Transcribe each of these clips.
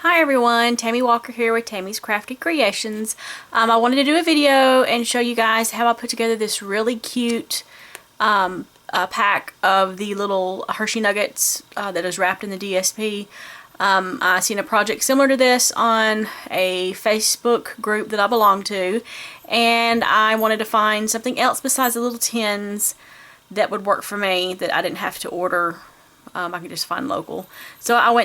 Hi everyone, Tammy Walker here with Tammy's Crafty Creations. I wanted to do a video and show you guys how I put together this really cute pack of the little Hershey Nuggets that is wrapped in the DSP. I seen a project similar to this on a Facebook group that I belong to, and I wanted to find something else besides the little tins that would work for me, that I didn't have to order. I could just find local. So I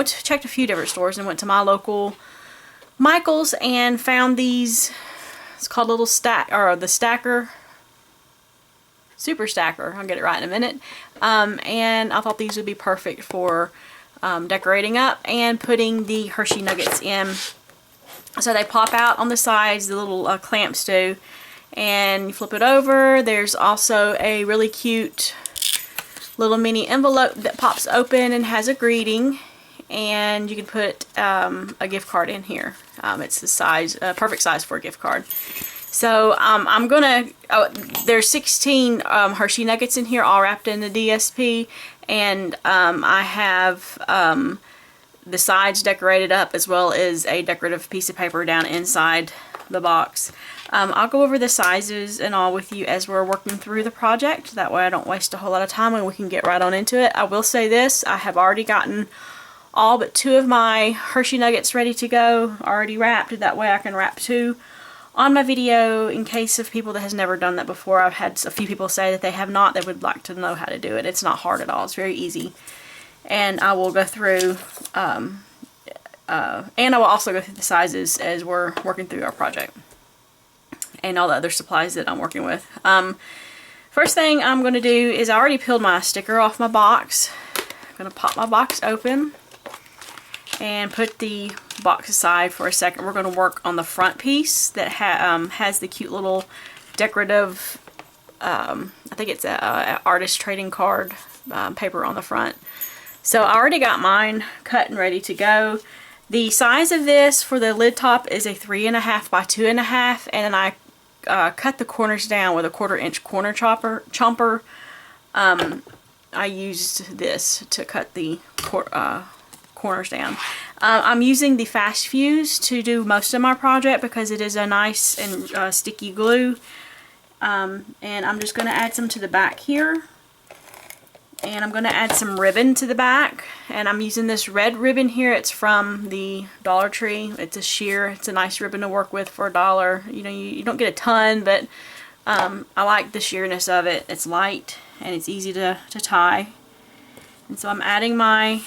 checked a few different stores and went to my local Michael's and found these. It's called Little Stack, or the Stacker, Super Stacker. I'll get it right in a minute. And I thought these would be perfect for decorating up and putting the Hershey Nuggets in. So they pop out on the sides, the little clamps do, and you flip it over. There's also a really cute little mini envelope that pops open and has a greeting, and you can put a gift card in here. It's the size, perfect size for a gift card. So there's 16 Hershey Nuggets in here, all wrapped in the DSP, and I have the sides decorated up as well as a decorative piece of paper down inside the box. I'll go over the sizes and all with you as we're working through the project. That way I don't waste a whole lot of time and we can get right on into it. I will say this, I have already gotten all but 2 of my Hershey Nuggets ready to go, already wrapped. That way I can wrap 2 on my video in case of people that has never done that before. I've had a few people say that they have not, they would like to know how to do it. It's not hard at all, it's very easy. And I will go through, and I will also go through the sizes as we're working through our project and all the other supplies that I'm working with. First thing I'm going to do is I already peeled my sticker off my box. I'm going to pop my box open and put the box aside for a second. We're going to work on the front piece that has the cute little decorative, I think it's a artist trading card paper on the front. So I already got mine cut and ready to go. The size of this for the lid top is a 3.5 by 2.5, and then I cut the corners down with a 1/4 inch corner chomper. I used this to cut the corners down. I'm using the Fast Fuse to do most of my project because it is a nice and sticky glue. And I'm just going to add some to the back here. And I'm going to add some ribbon to the back, and I'm using this red ribbon here. It's from the Dollar Tree. It's a sheer. It's a nice ribbon to work with for $1. You know, you don't get a ton, but I like the sheerness of it. It's light and it's easy to tie. And so I'm adding my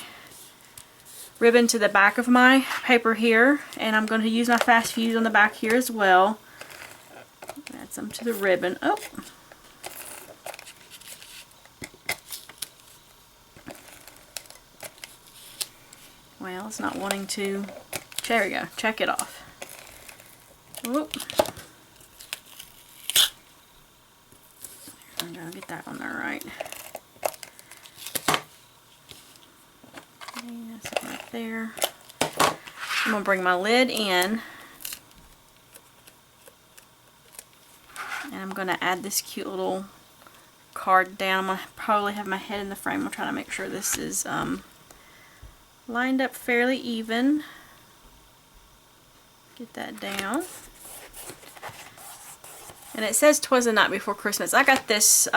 ribbon to the back of my paper here, and I'm going to use my Fast Fuse on the back here as well. Add some to the ribbon. Oh. Well, it's not wanting to. There we go. Check it off. Whoop. I'm gonna get that on there right. Okay, that's it right there. I'm gonna bring my lid in, and I'm gonna add this cute little card down. I'm gonna probably have my head in the frame. I'm trying to make sure this is lined up fairly even. Get that down. And it says 'twas the night before Christmas. I got this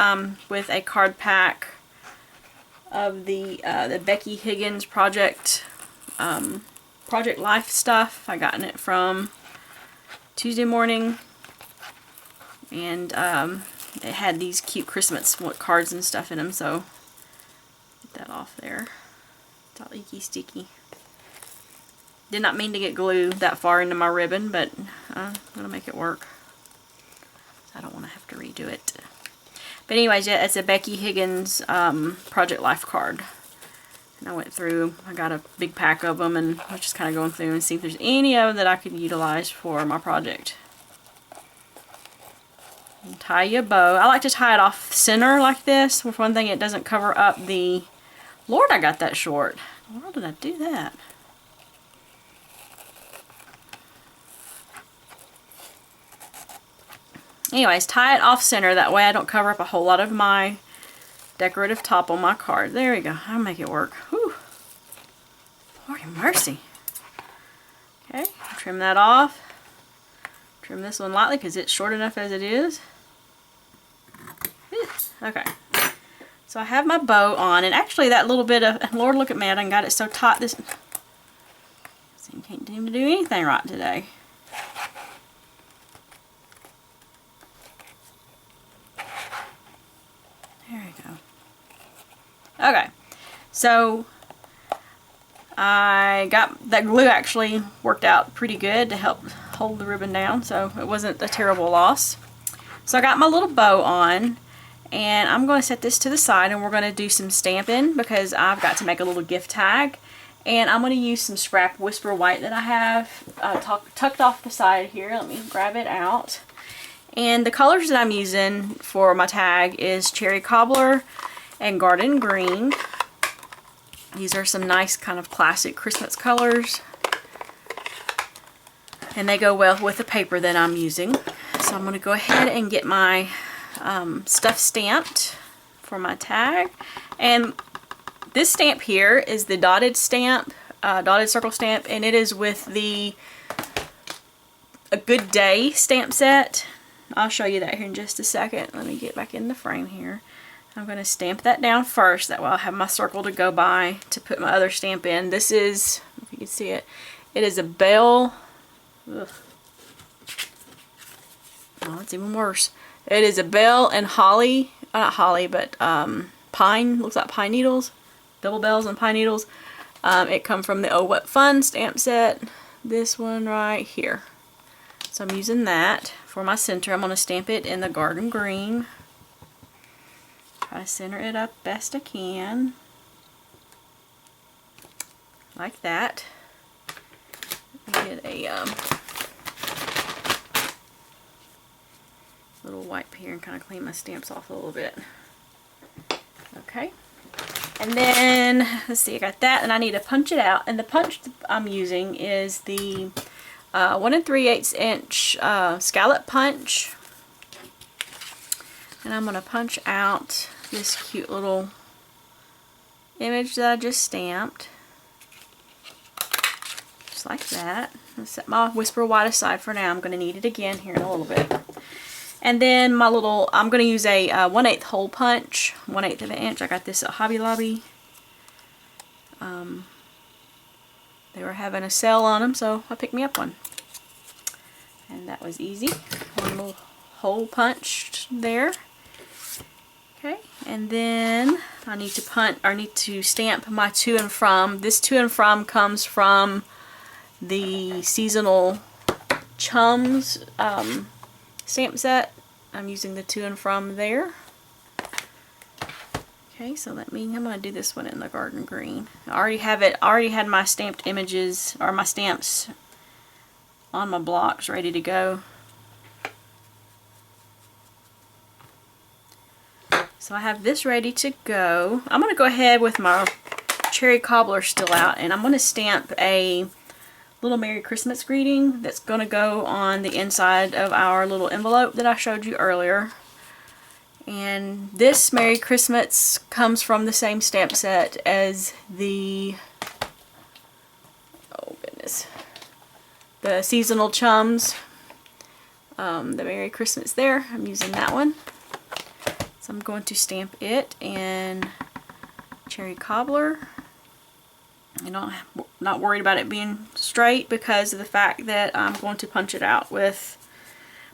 with a card pack of the Becky Higgins Project Life stuff. I gotten it from Tuesday Morning, and it had these cute Christmas cards and stuff in them. So get that off there. It's all icky sticky. Did not mean to get glue that far into my ribbon, but I'm going to make it work. I don't want to have to redo it. But anyways, yeah, it's a Becky Higgins Project Life card. And I went through, I got a big pack of them, and I was just kind of going through and see if there's any of them that I could utilize for my project. And tie your bow. I like to tie it off center like this. For one thing, it doesn't cover up the... Lord, I got that short. Why did I do that? Anyways, tie it off center. That way I don't cover up a whole lot of my decorative top on my card. There we go. I'll make it work. Whew. Lordy mercy. Okay, trim that off. Trim this one lightly because it's short enough as it is. Okay. So I have my bow on, and actually that little bit of, Lord, look at me, I done got it so tight this thing can't even do anything right today. There we go. Okay, so I got that glue actually worked out pretty good to help hold the ribbon down, so it wasn't a terrible loss. So I got my little bow on, and I'm going to set this to the side, and we're going to do some stamping because I've got to make a little gift tag. And I'm going to use some scrap Whisper White that I have tucked off the side here. Let me grab it out. And the colors that I'm using for my tag is Cherry Cobbler and Garden Green. These are some nice kind of classic Christmas colors. And they go well with the paper that I'm using. So I'm going to go ahead and get my stuff stamped for my tag. And this stamp here is the dotted stamp, dotted circle stamp, and it is with the A Good Day stamp set. I'll show you that here in just a second. Let me get back in the frame here. I'm going to stamp that down first. That way I'll have my circle to go by to put my other stamp in. This is, if you can see it, it is a bell. Ugh. Oh, it's even worse. It is a bell and holly, not holly, but pine, looks like pine needles. Double bells and pine needles. It come from the Oh What Fun stamp set. This one right here. So I'm using that for my center. I'm going to stamp it in the Garden Green. Try to center it up best I can. Like that. Get a little wipe here and kind of clean my stamps off a little bit. Okay. And then, let's see, I got that, and I need to punch it out. And the punch I'm using is the 1 3/8 inch scallop punch. And I'm going to punch out this cute little image that I just stamped. Just like that. I'll set my Whisper White aside for now. I'm going to need it again here in a little bit. And then my little, I'm going to use a 1/8 hole punch, 1/8 of an inch. I got this at Hobby Lobby. They were having a sale on them, so I picked me up one. And that was easy. One little hole punched there. Okay, and then I need to stamp my To and From. This To and From comes from the seasonal Chums stamp set. I'm using the To and From there. Okay, so I'm going to do this one in the Garden Green. I already had my stamped images, or my stamps on my blocks ready to go. So I have this ready to go. I'm going to go ahead with my Cherry Cobbler still out, and I'm going to stamp a little Merry Christmas greeting that's going to go on the inside of our little envelope that I showed you earlier. And this Merry Christmas comes from the same stamp set as the, oh goodness, the seasonal Chums, the Merry Christmas there. I'm using that one. So I'm going to stamp it in Cherry Cobbler. I'm not worried about it being straight because of the fact that I'm going to punch it out with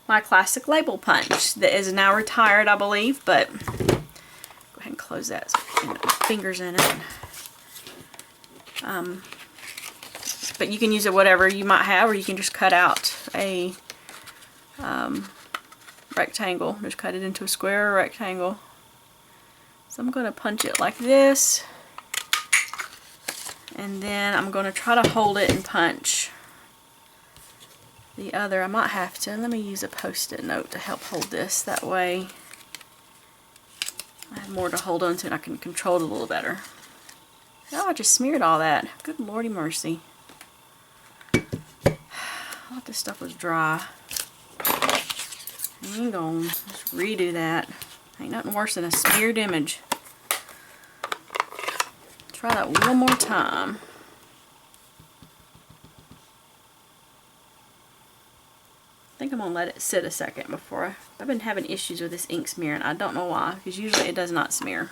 my classic label punch that is now retired, I believe, but go ahead and close that so I can get my fingers in it. But you can use it whatever you might have, or you can just cut out a rectangle. Just cut it into a square or rectangle. So I'm going to punch it like this, and then I'm going to try to hold it and punch the other. I might have to. Let me use a post-it note to help hold this. That way I have more to hold on to and I can control it a little better. Oh, I just smeared all that. Good lordy mercy. I thought this stuff was dry. Hang on. Let's redo that. Ain't nothing worse than a smeared image. Try that one more time. gonna let it sit a second before I've been having issues with this ink smearing. I don't know why, because usually it does not smear.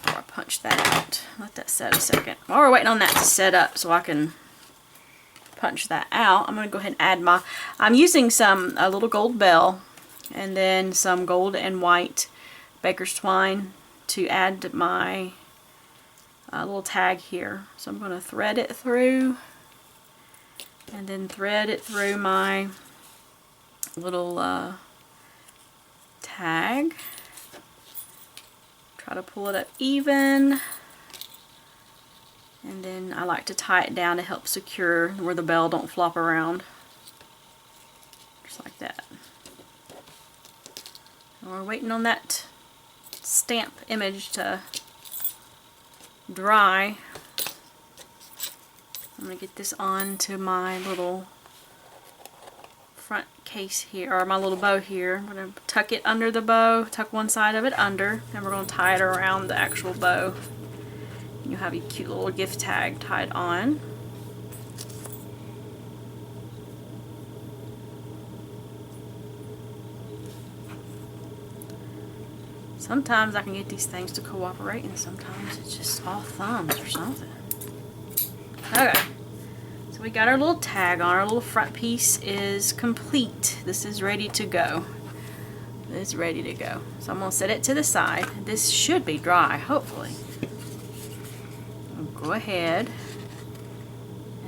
Before I punch that out. Let that set a second. While we're waiting on that to set up so I can punch that out, I'm gonna go ahead and add my, I'm using a little gold bell and then some gold and white baker's twine to add my little tag here. So I'm gonna thread it through and then thread it through my little tag. Try to pull it up even, and then I like to tie it down to help secure where the bell don't flop around, just like that. And we're waiting on that stamp image to dry. I'm going to get this on to my little front case here, or my little bow here. I'm going to tuck it under the bow, tuck one side of it under, and we're going to tie it around the actual bow. And you'll have your cute little gift tag tied on. Sometimes I can get these things to cooperate, and sometimes it's just all thumbs or something. Okay, so we got our little tag on. Our little front piece is complete. This is ready to go. It's ready to go. So I'm going to set it to the side. This should be dry, hopefully. I'll go ahead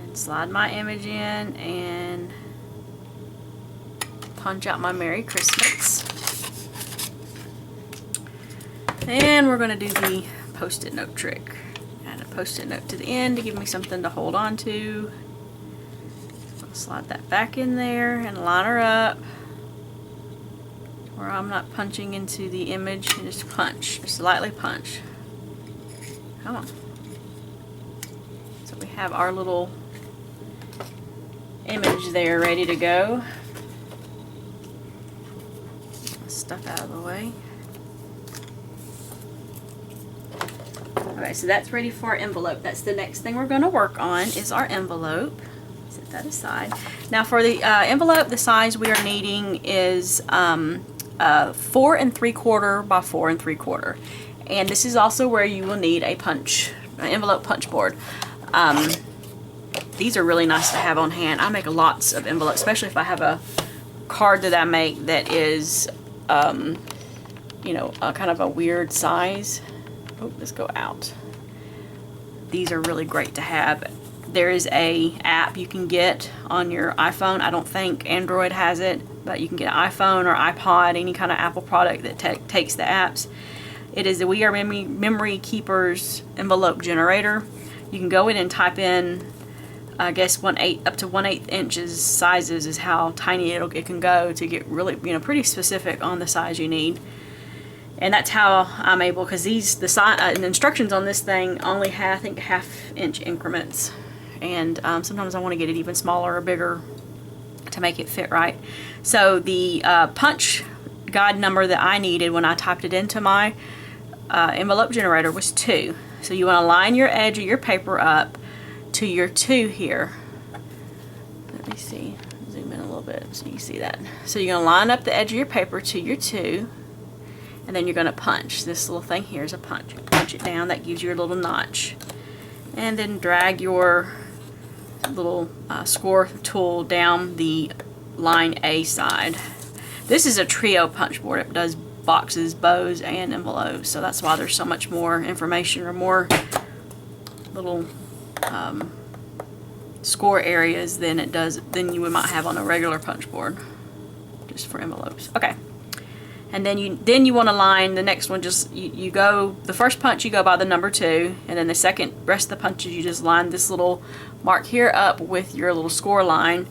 and slide my image in and punch out my Merry Christmas. And we're going to do the post-it note trick. Add a post-it note to the end to give me something to hold on to. I'll slide that back in there and line her up where I'm not punching into the image. And just punch, just lightly punch. Come on. So we have our little image there ready to go. Stuff out of the way. Okay, so that's ready for our envelope. That's the next thing we're going to work on is our envelope. Set that aside. Now for the envelope, the size we are needing is 4 3/4 by 4 3/4. And this is also where you will need a envelope punch board. These are really nice to have on hand. I make lots of envelopes, especially if I have a card that I make that is, you know, kind of a weird size. Oh, let's go out. These are really great to have. There is a app you can get on your iPhone. I don't think Android has it, but you can get an iPhone or iPod, any kind of Apple product that takes the apps. It is the We Are Memory Keepers envelope generator. You can go in and type in, I guess, up to 1/8 inches sizes is how tiny it can go to get really, you know, pretty specific on the size you need. And that's how I'm able, because the instructions on this thing only have, I think, 1/2 inch increments. And sometimes I want to get it even smaller or bigger to make it fit right. So the punch guide number that I needed when I typed it into my envelope generator was 2. So you want to line your edge of your paper up to your 2 here. Let me see, zoom in a little bit so you can see that. So you're going to line up the edge of your paper to your 2. And then you're going to punch. This little thing here is a punch. Punch it down. That gives you a little notch. And then drag your little score tool down the line A side. This is a trio punch board. It does boxes, bows, and envelopes. So that's why there's so much more information or more little score areas than you might have on a regular punch board, just for envelopes. Okay. And then you want to line the next one. Just you go, the first punch you go by the number 2, and then the rest of the punches you just line this little mark here up with your little score line,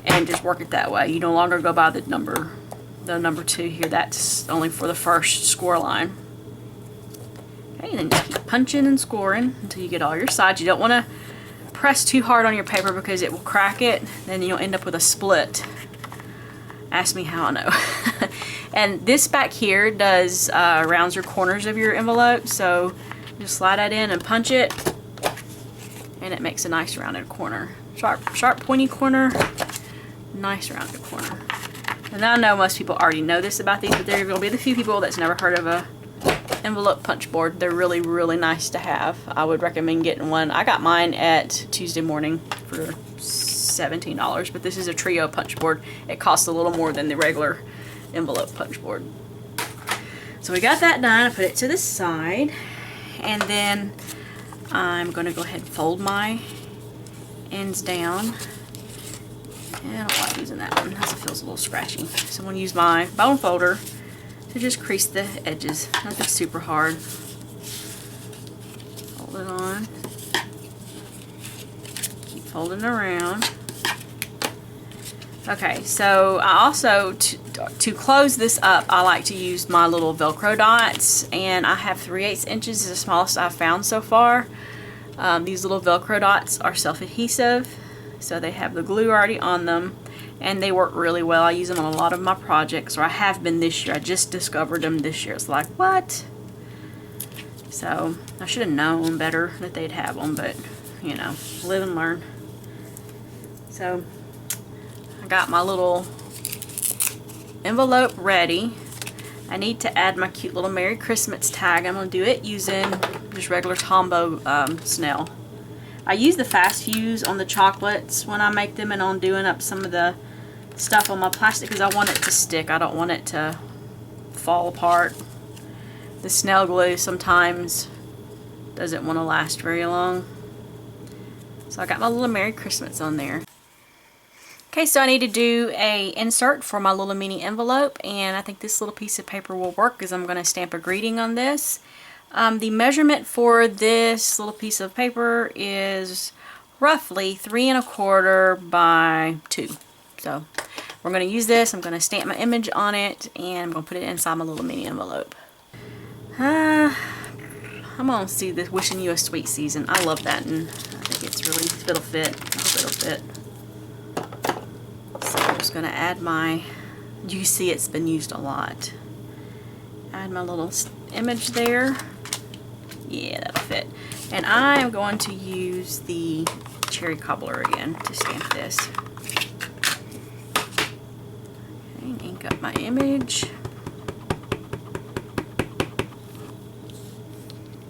and just work it that way. You no longer go by the number 2 here. That's only for the first score line. Okay, and then just keep punching and scoring until you get all your sides. You don't want to press too hard on your paper because it will crack it. Then you'll end up with a split. Ask me how I know. And this back here does rounds your corners of your envelope, so just slide that in and punch it, and it makes a nice rounded corner. Sharp pointy corner nice rounded corner. And I know most people already know this about these, but there are going to be the few people that's never heard of a envelope punch board. They're really, really nice to have. I would recommend getting one. I got mine at Tuesday Morning for $17, but this is a trio punch board. It costs a little more than the regular envelope punch board. So we got that done. I put it to the side, and then I'm going to go ahead and fold my ends down. Yeah, I don't like using that one because it feels a little scratchy. So I'm going to use my bone folder to just crease the edges. Nothing super hard. Fold it on. Keep folding around. Okay, so I also, to close this up, I like to use my little Velcro dots, and I have 3/8 inches is the smallest I've found so far. These little Velcro dots are self-adhesive, so they have the glue already on them, and they work really well. I use them on a lot of my projects, or I have been this year. I just discovered them this year. It's like, what? So I should have known better that they'd have them, but you know, live and learn. So I got my little envelope ready. I need to add my cute little Merry Christmas tag. I'm going to do it using just regular Tombow snail. I use the fast fuse on the chocolates when I make them and on doing up some of the stuff on my plastic because I want it to stick. I don't want it to fall apart. The snail glue sometimes doesn't want to last very long. So I got my little Merry Christmas on there. Okay, so I need to do a insert for my little mini envelope, and I think this little piece of paper will work because I'm going to stamp a greeting on this. The measurement for this little piece of paper is roughly 3 1/4 by 2. So we're going to use this. I'm going to stamp my image on it, and I'm going to put it inside my little mini envelope. I'm going to see this Wishing You a Sweet Season. I love that, and I think it's really, it'll fit. I hope it'll fit. So I'm just going to add my, you see it's been used a lot. Add my little image there. Yeah, that'll fit. And I am going to use the cherry cobbler again to stamp this. Okay, ink up my image.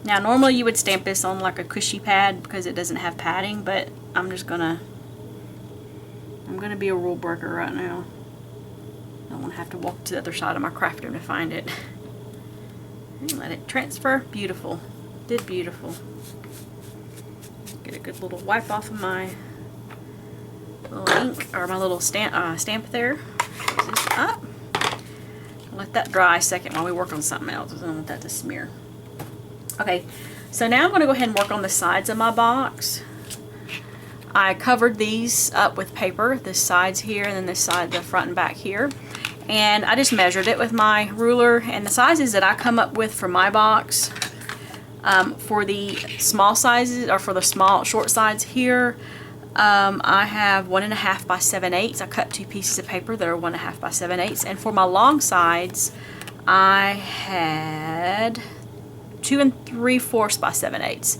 Now normally you would stamp this on like a cushy pad because it doesn't have padding, but I'm gonna be a rule breaker right now. I don't want to have to walk to the other side of my craft room to find it. And let it transfer. Beautiful. Did beautiful. Get a good little wipe off of my little ink, or my little stamp there. Use this up. Let that dry a second while we work on something else. I don't want that to smear. Okay, so now I'm going to go ahead and work on the sides of my box. I covered these up with paper, this side's here and then this side, the front and back here. And I just measured it with my ruler, and the sizes that I come up with for my box, for the small sizes, or for the small short sides here, I have 1.5 by 7/8. I cut 2 pieces of paper that are 1.5 by 7/8. And for my long sides, I had 2 3/4 by 7/8.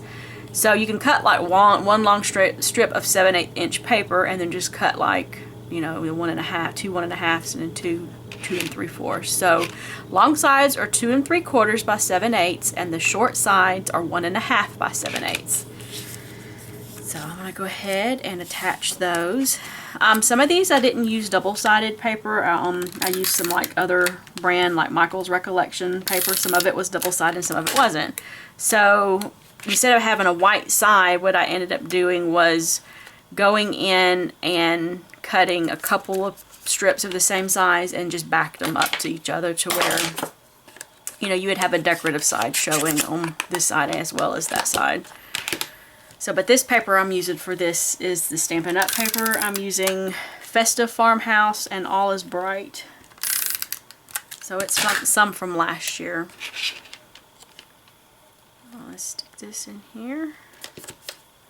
So you can cut like one long strip of 7/8 inch paper, and then just cut like, you know, 1.5, 2 1.5s, and then 2 3/4. So long sides are 2 3/4 by 7/8, and the short sides are 1.5 by 7/8. So I'm gonna go ahead and attach those. Some of these I didn't use double-sided paper. I used some like other brand, like Michael's Recollection paper. Some of it was double-sided and some of it wasn't. So instead of having a white side, what I ended up doing was going in and cutting a couple of strips of the same size and just backed them up to each other to where, you know, you would have a decorative side showing on this side as well as that side. So, but this paper I'm using for this is the Stampin' Up! Paper. I'm using Festive Farmhouse and All Is Bright. So it's some from last year. Let's stick this in here.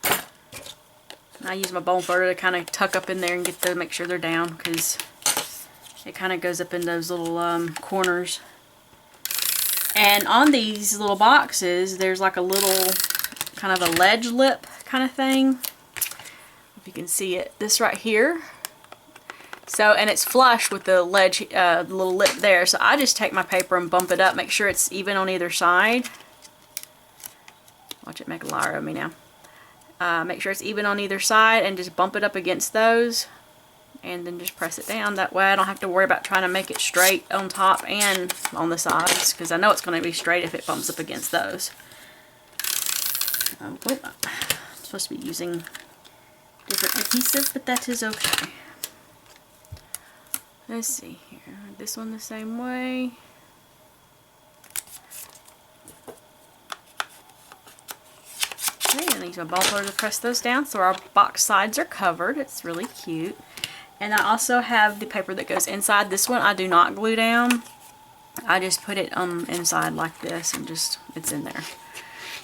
And I use my bone folder to kind of tuck up in there and make sure they're down, because it kind of goes up in those little corners. And on these little boxes, there's like a little kind of a ledge lip kind of thing. If you can see it, this right here. So, and it's flush with the ledge, the little lip there. So I just take my paper and bump it up, make sure it's even on either side. Watch it make a liar of me now. Make sure it's even on either side and just bump it up against those. And then just press it down. That way I don't have to worry about trying to make it straight on top and on the sides, because I know it's going to be straight if it bumps up against those. I'm supposed to be using different adhesive, but that is okay. Let's see here. This one the same way. Okay, and use my ball puller to press those down so our box sides are covered. It's really cute. And I also have the paper that goes inside. This one I do not glue down. I just put it inside like this and just, it's in there.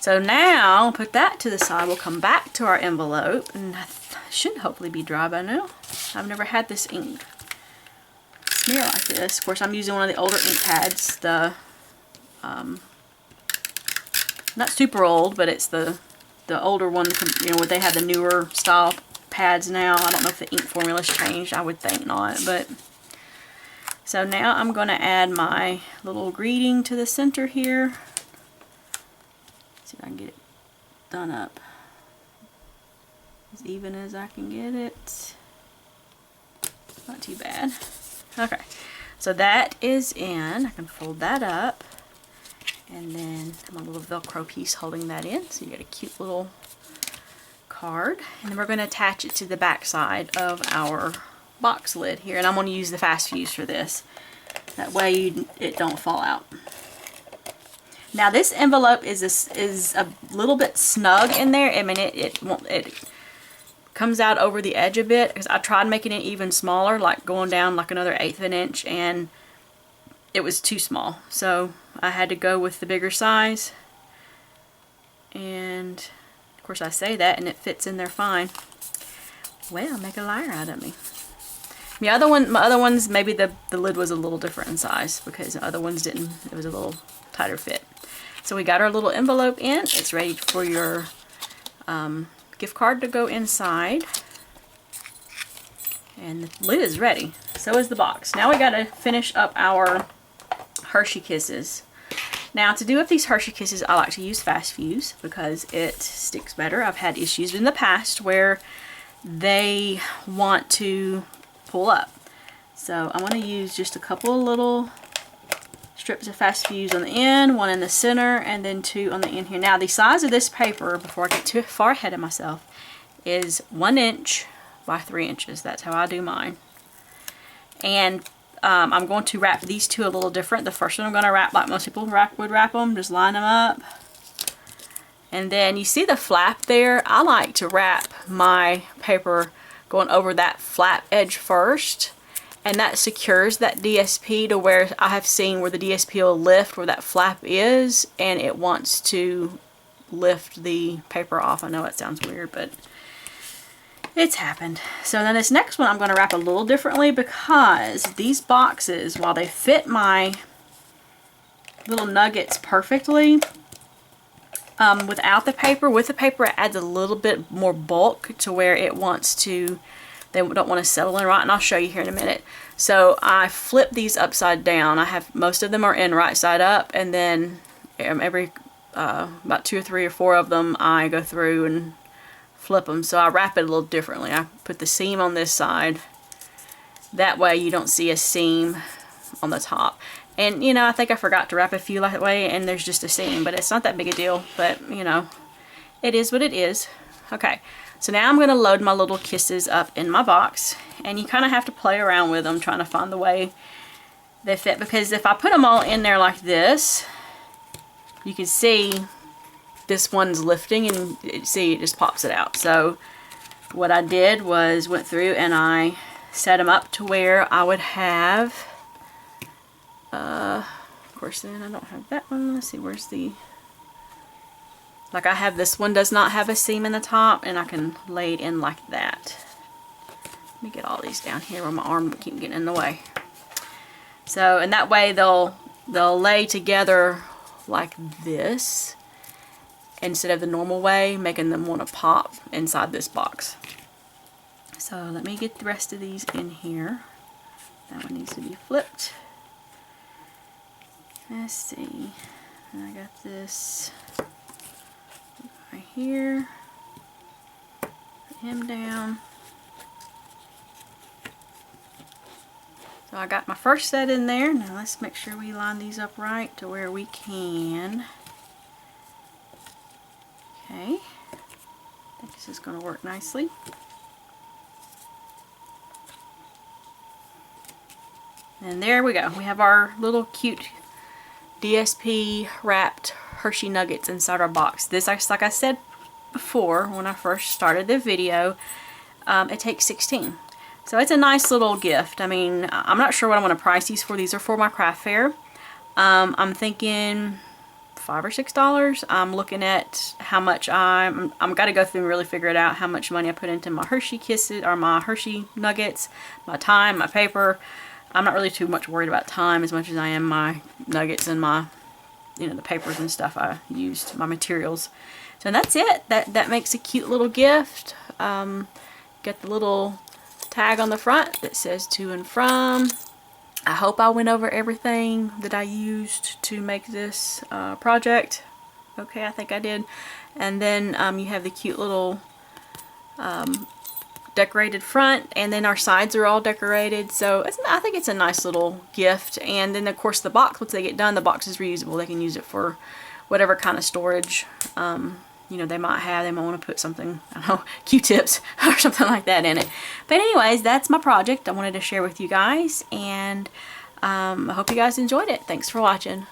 So now, put that to the side. We'll come back to our envelope, and it should hopefully be dry by now. I've never had this ink smear like this. Of course, I'm using one of the older ink pads. The, not super old, but it's the older one, you know, where they have the newer style pads now. I don't know if the ink formula's changed. I would think not, but so now I'm going to add my little greeting to the center here. See if I can get it done up as even as I can get it. Not too bad. Okay, so that is in. I can fold that up, and then my little Velcro piece holding that in, so you get a cute little card. And then we're going to attach it to the back side of our box lid here, and I'm going to use the fast fuse for this. That way it don't fall out. Now this envelope is a little bit snug in there. I mean, it comes out over the edge a bit, because I tried making it even smaller, like going down like another 1/8 of an inch, and it was too small. So I had to go with the bigger size, and of course I say that and it fits in there fine. Well, make a liar out of me. My other ones, maybe the lid was a little different in size, because the other ones didn't. It was a little tighter fit. So we got our little envelope in. It's ready for your gift card to go inside. And the lid is ready. So is the box. Now we got to finish up our Hershey Kisses. Now, to do with these Hershey Kisses, I like to use fast fuse because it sticks better. I've had issues in the past where they want to pull up. So I'm going to use just a couple of little strips of fast fuse on the end, one in the center, and then 2 on the end here. Now, the size of this paper, before I get too far ahead of myself, is 1 inch by 3 inches. That's how I do mine. And I'm going to wrap these 2 a little different. The first one I'm going to wrap like most people would wrap them. Just line them up. And then you see the flap there? I like to wrap my paper going over that flap edge first. And that secures that DSP to where I have seen where the DSP will lift where that flap is. And it wants to lift the paper off. I know it sounds weird, but it's happened. So then this next one I'm going to wrap a little differently, because these boxes, while they fit my little nuggets perfectly, without the paper, with the paper it adds a little bit more bulk to where it wants to, they don't want to settle in right, and I'll show you here in a minute. So I flip these upside down. I have, most of them are in right side up, and then every about 2 or 3 or 4 of them I go through and flip them. So I wrap it a little differently. I put the seam on this side. That way you don't see a seam on the top. And you know, I think I forgot to wrap a few that way, and there's just a seam, but it's not that big a deal. But you know, it is what it is. Okay, so now I'm going to load my little kisses up in my box, and you kind of have to play around with them, trying to find the way they fit, because if I put them all in there like this, you can see this one's lifting, and see it just pops it out. So what I did was went through and I set them up to where I would have of course then I don't have that one. Let's see, where's the, like I have this one does not have a seam in the top, and I can lay it in like that. Let me get all these down here where my arm keep getting in the way. So, and that way they'll lay together like this instead of the normal way, making them want to pop inside this box. So let me get the rest of these in here. That one needs to be flipped. Let's see. And I got this right here. Put him down. So I got my first set in there. Now let's make sure we line these up right to where we can. Okay. I think this is going to work nicely. And there we go. We have our little cute DSP wrapped Hershey Nuggets inside our box. This, like I said before when I first started the video, it takes 16. So it's a nice little gift. I mean, I'm not sure what I'm going to price these for. These are for my craft fair. I'm thinking $5 or $6. I'm looking at how much I'm got to go through and really figure it out how much money I put into my Hershey Kisses or my Hershey Nuggets, my time, my paper. I'm not really too much worried about time as much as I am my nuggets and my, you know, the papers and stuff I used, my materials. So that's it. That makes a cute little gift. Got the little tag on the front that says to and from. I hope I went over everything that I used to make this project. Okay, I think I did. And then you have the cute little decorated front, and then our sides are all decorated. So I think it's a nice little gift. And then of course the box, once they get done, the box is reusable. They can use it for whatever kind of storage you know, they might want to put something, I don't know, Q-tips or something like that in it. But anyways, that's my project I wanted to share with you guys, and I hope you guys enjoyed it. Thanks for watching.